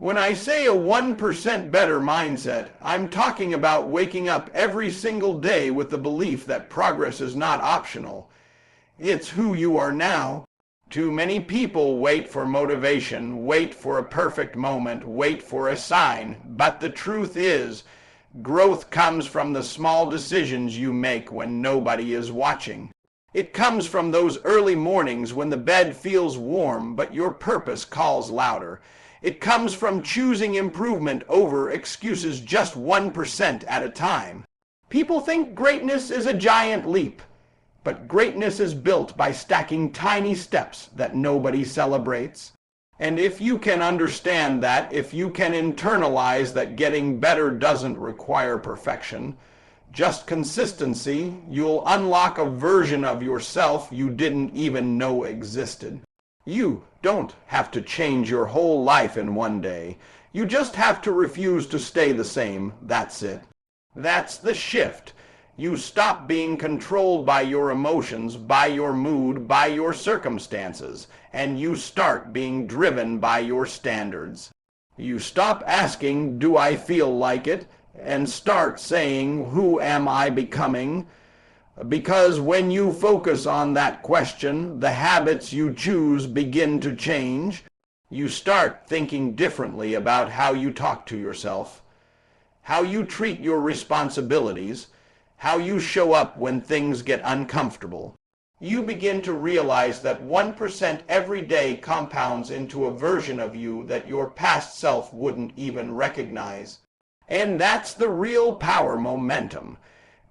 When I say a 1% better mindset, I'm talking about waking up every single day with the belief that progress is not optional. It's who you are now. Too many people wait for motivation, wait for a perfect moment, wait for a sign. But the truth is, growth comes from the small decisions you make when nobody is watching. It comes from those early mornings when the bed feels warm, but your purpose calls louder. It comes from choosing improvement over excuses just 1% at a time. People think greatness is a giant leap. But greatness is built by stacking tiny steps that nobody celebrates. And if you can understand that, if you can internalize that getting better doesn't require perfection, just consistency, you'll unlock a version of yourself you didn't even know existed. You don't have to change your whole life in one day. You just have to refuse to stay the same. That's it. That's the shift. You stop being controlled by your emotions, by your mood, by your circumstances, and you start being driven by your standards. You stop asking, "Do I feel like it?" and start saying, "Who am I becoming?" Because when you focus on that question, the habits you choose begin to change. You start thinking differently about how you talk to yourself, how you treat your responsibilities, how you show up when things get uncomfortable. You begin to realize that 1% every day compounds into a version of you that your past self wouldn't even recognize. And that's the real power momentum.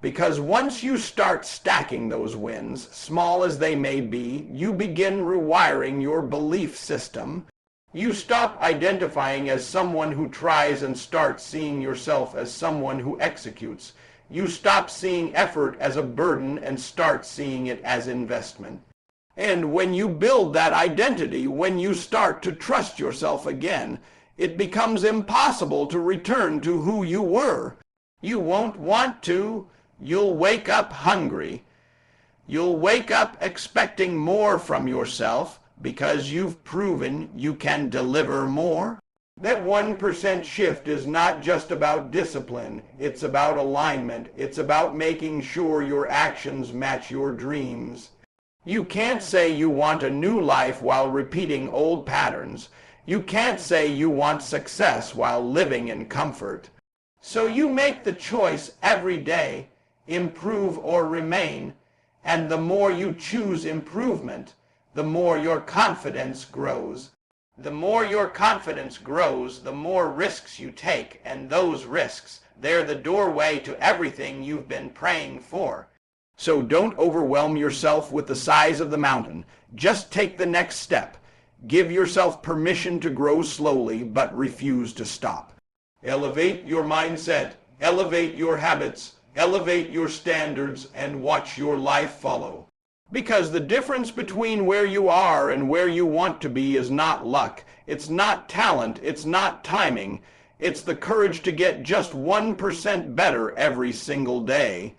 Because once you start stacking those wins, small as they may be, you begin rewiring your belief system. You stop identifying as someone who tries and start seeing yourself as someone who executes. You stop seeing effort as a burden and start seeing it as investment. And when you build that identity, when you start to trust yourself again, it becomes impossible to return to who you were. You won't want to. You'll wake up hungry. You'll wake up expecting more from yourself because you've proven you can deliver more. That 1% shift is not just about discipline. It's about alignment. It's about making sure your actions match your dreams. You can't say you want a new life while repeating old patterns. You can't say you want success while living in comfort. So you make the choice every day, improve or remain, and the more you choose improvement, the more your confidence grows. The more your confidence grows, the more risks you take, and those risks, they're the doorway to everything you've been praying for. So don't overwhelm yourself with the size of the mountain. Just take the next step. Give yourself permission to grow slowly, but refuse to stop. Elevate your mindset, elevate your habits, elevate your standards, and watch your life follow. Because the difference between where you are and where you want to be is not luck. It's not talent. It's not timing. It's the courage to get just 1% better every single day.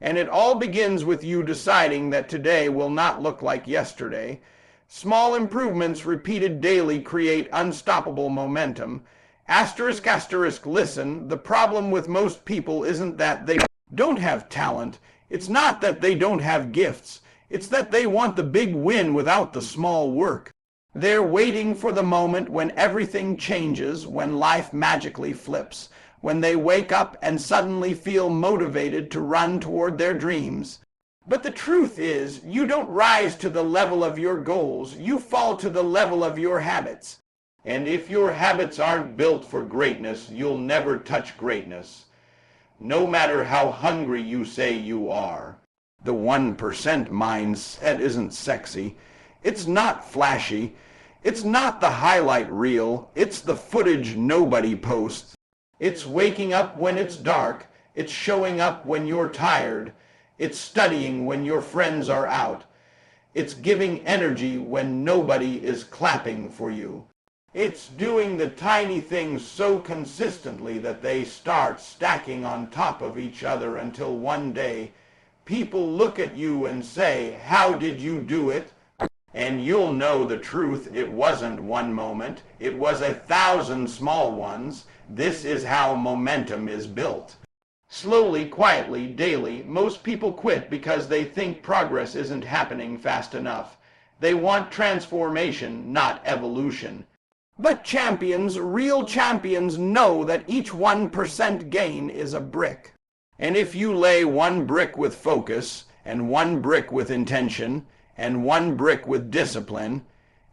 And it all begins with you deciding that today will not look like yesterday. Small improvements repeated daily create unstoppable momentum. Asterisk, asterisk, listen, the problem with most people isn't that they don't have talent. It's not that they don't have gifts. It's that they want the big win without the small work. They're waiting for the moment when everything changes, when life magically flips, when they wake up and suddenly feel motivated to run toward their dreams. But the truth is, you don't rise to the level of your goals. You fall to the level of your habits. And if your habits aren't built for greatness, you'll never touch greatness, no matter how hungry you say you are. The 1% mindset isn't sexy. It's not flashy. It's not the highlight reel. It's the footage nobody posts. It's waking up when it's dark. It's showing up when you're tired. It's studying when your friends are out. It's giving energy when nobody is clapping for you. It's doing the tiny things so consistently that they start stacking on top of each other until one day people look at you and say, "How did you do it?" And you'll know the truth. It wasn't one moment. It was 1,000 small ones. This is how momentum is built. Slowly, quietly, daily, most people quit because they think progress isn't happening fast enough. They want transformation, not evolution. But champions, real champions, know that each 1% gain is a brick. And if you lay one brick with focus, and one brick with intention, and one brick with discipline,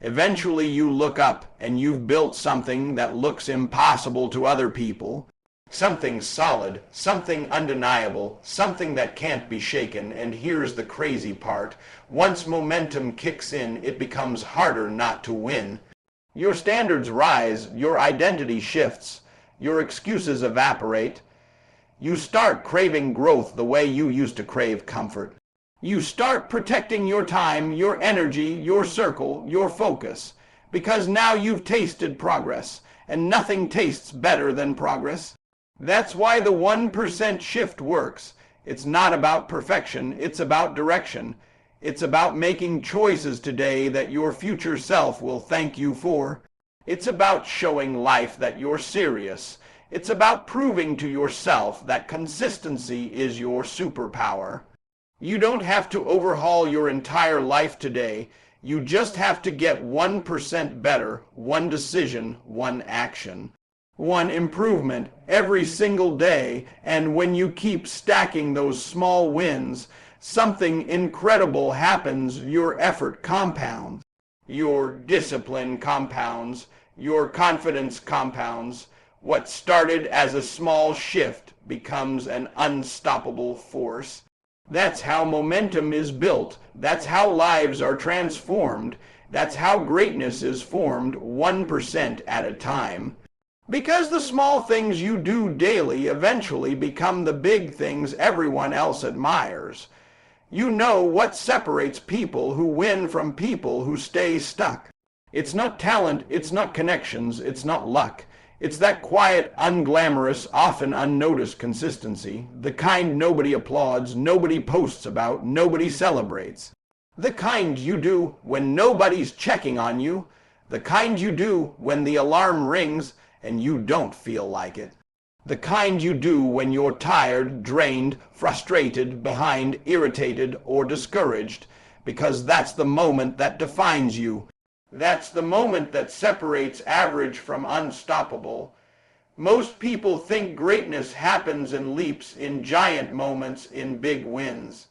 eventually you look up and you've built something that looks impossible to other people. Something solid, something undeniable, something that can't be shaken. And here's the crazy part. Once momentum kicks in, it becomes harder not to win. Your standards rise, your identity shifts, your excuses evaporate. You start craving growth the way you used to crave comfort. You start protecting your time, your energy, your circle, your focus, because now you've tasted progress, and nothing tastes better than progress. That's why the 1% shift works. It's not about perfection, it's about direction. It's about making choices today that your future self will thank you for. It's about showing life that you're serious. It's about proving to yourself that consistency is your superpower. You don't have to overhaul your entire life today. You just have to get 1% better, one decision, one action, one improvement every single day. And when you keep stacking those small wins, something incredible happens. Your effort compounds, your discipline compounds, your confidence compounds. What started as a small shift becomes an unstoppable force. That's how momentum is built. That's how lives are transformed. That's how greatness is formed, 1% at a time. Because the small things you do daily eventually become the big things everyone else admires. You know what separates people who win from people who stay stuck. It's not talent, it's not connections, it's not luck. It's that quiet, unglamorous, often unnoticed consistency, the kind nobody applauds, nobody posts about, nobody celebrates. The kind you do when nobody's checking on you, the kind you do when the alarm rings and you don't feel like it. The kind you do when you're tired, drained, frustrated, behind, irritated, or discouraged, because that's the moment that defines you. That's the moment that separates average from unstoppable. Most people think greatness happens in leaps, in giant moments, in big wins.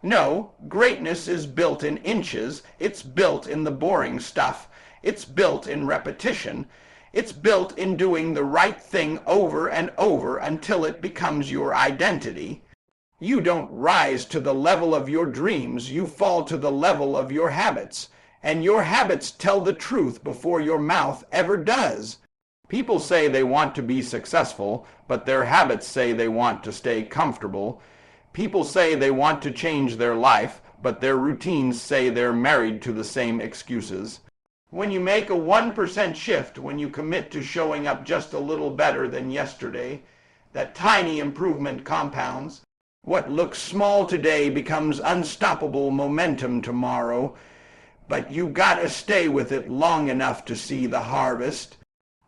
No, greatness is built in inches. It's built in the boring stuff. It's built in repetition. It's built in doing the right thing over and over until it becomes your identity. You don't rise to the level of your dreams. You fall to the level of your habits. And your habits tell the truth before your mouth ever does. People say they want to be successful, but their habits say they want to stay comfortable. People say they want to change their life, but their routines say they're married to the same excuses. When you make a 1% shift, when you commit to showing up just a little better than yesterday, that tiny improvement compounds. What looks small today becomes unstoppable momentum tomorrow. But you gotta stay with it long enough to see the harvest.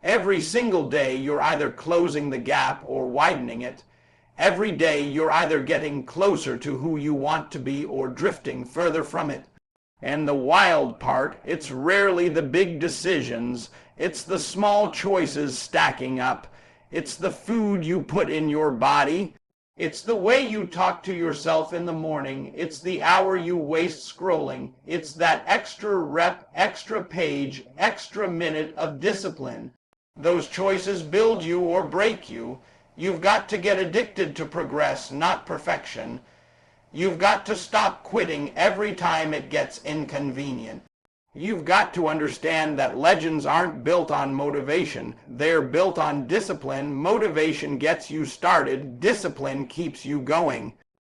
Every single day you're either closing the gap or widening it. Every day you're either getting closer to who you want to be or drifting further from it. And the wild part, it's rarely the big decisions. It's the small choices stacking up. It's the food you put in your body. It's the way you talk to yourself in the morning. It's the hour you waste scrolling. It's that extra rep, extra page, extra minute of discipline. Those choices build you or break you. You've got to get addicted to progress, not perfection. You've got to stop quitting every time it gets inconvenient. You've got to understand that legends aren't built on motivation. They're built on discipline. Motivation gets you started. Discipline keeps you going.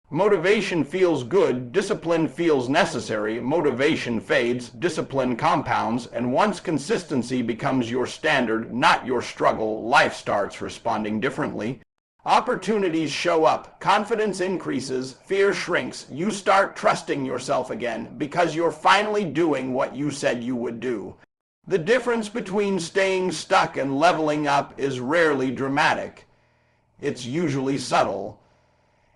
Motivation feels good. Discipline feels necessary. Motivation fades. Discipline compounds. And once consistency becomes your standard, not your struggle, life starts responding differently. Opportunities show up, confidence increases, fear shrinks, you start trusting yourself again because you're finally doing what you said you would do. The difference between staying stuck and leveling up is rarely dramatic. It's usually subtle.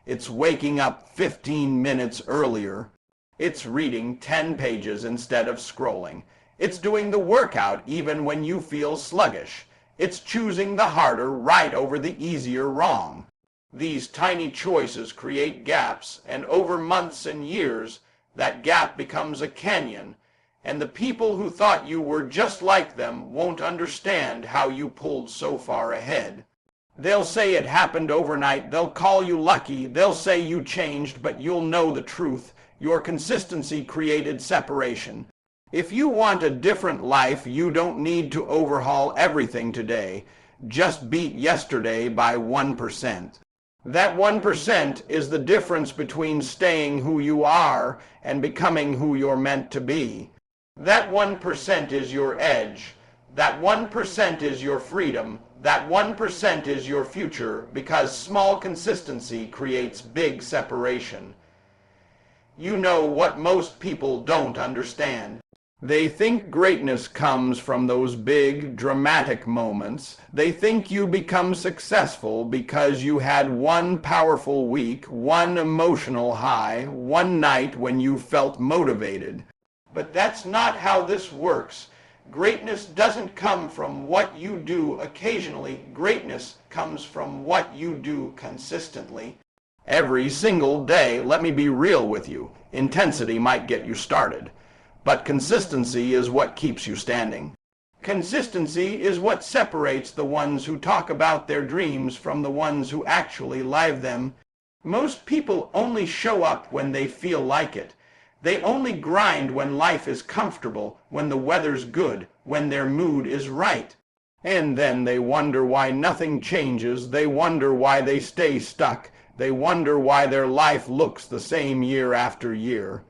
It's waking up 15 minutes earlier. It's reading 10 pages instead of scrolling. It's doing the workout even when you feel sluggish. It's choosing the harder right over the easier wrong. These tiny choices create gaps, and over months and years, that gap becomes a canyon, and the people who thought you were just like them won't understand how you pulled so far ahead. They'll say it happened overnight, they'll call you lucky, they'll say you changed, but you'll know the truth. Your consistency created separation. If you want a different life, you don't need to overhaul everything today. Just beat yesterday by 1%. That 1% is the difference between staying who you are and becoming who you're meant to be. That 1% is your edge. That 1% is your freedom. That 1% is your future, because small consistency creates big separation. You know what most people don't understand. They think greatness comes from those big, dramatic moments. They think you become successful because you had one powerful week, one emotional high, one night when you felt motivated. But that's not how this works. Greatness doesn't come from what you do occasionally. Greatness comes from what you do consistently. Every single day. Let me be real with you. Intensity might get you started, but consistency is what keeps you standing. Consistency is what separates the ones who talk about their dreams from the ones who actually live them. Most people only show up when they feel like it. They only grind when life is comfortable, when the weather's good, when their mood is right. And then they wonder why nothing changes. They wonder why they stay stuck. They wonder why their life looks the same year after year.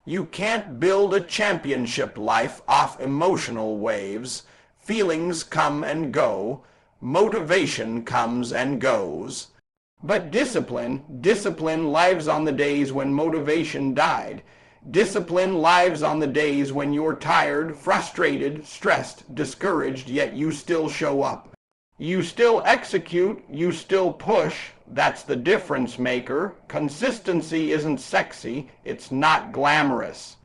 You can't build a championship life off emotional waves. Feelings come and go. Motivation comes and goes. But discipline lives on the days when motivation died. Discipline lives on the days when you're tired, frustrated, stressed, discouraged, yet you still show up. You still execute, you still push. That's the difference maker. Consistency isn't sexy, it's not glamorous.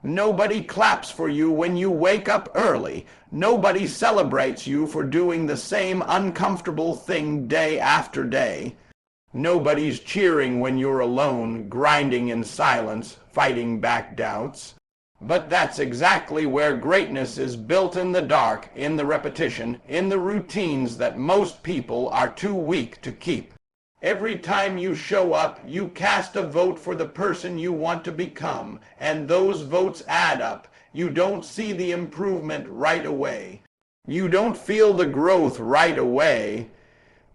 Nobody claps for you when you wake up early. Nobody celebrates you for doing the same uncomfortable thing day after day. Nobody's cheering when you're alone, grinding in silence, fighting back doubts. But that's exactly where greatness is built, in the dark, in the repetition, in the routines that most people are too weak to keep. Every time you show up, you cast a vote for the person you want to become, and those votes add up. You don't see the improvement right away. You don't feel the growth right away.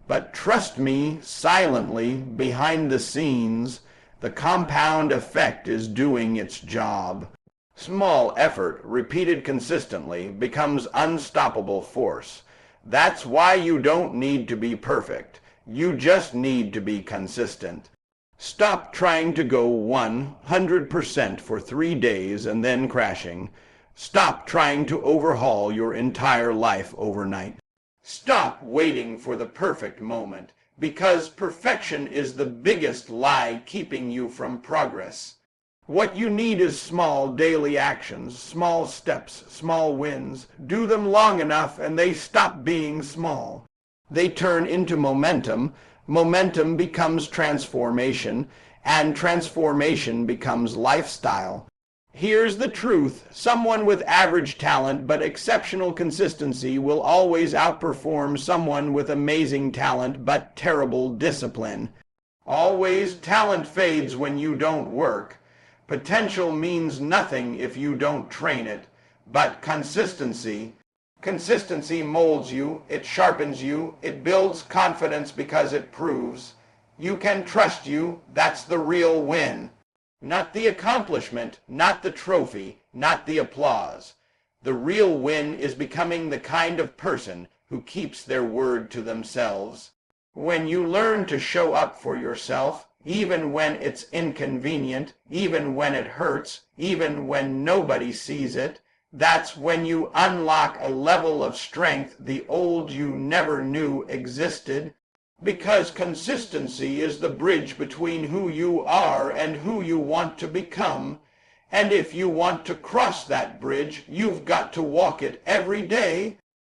But trust me, silently, behind the scenes, the compound effect is doing its job. Small effort, repeated consistently, becomes unstoppable force. That's why you don't need to be perfect. You just need to be consistent. Stop trying to go 100% for 3 days and then crashing. Stop trying to overhaul your entire life overnight. Stop waiting for the perfect moment, because perfection is the biggest lie keeping you from progress. What you need is small daily actions, small steps, small wins. Do them long enough and they stop being small. They turn into momentum. Momentum becomes transformation, and transformation becomes lifestyle. Here's the truth. Someone with average talent but exceptional consistency will always outperform someone with amazing talent but terrible discipline. Always, talent fades when you don't work. Potential means nothing if you don't train it. But consistency molds you, it sharpens you, it builds confidence because it proves you can trust you. That's the real win. Not the accomplishment, not the trophy, not the applause. The real win is becoming the kind of person who keeps their word to themselves. When you learn to show up for yourself, even when it's inconvenient, even when it hurts, even when nobody sees it, that's when you unlock a level of strength the old you never knew existed, because consistency is the bridge between who you are and who you want to become. And if you want to cross that bridge, you've got to walk it every day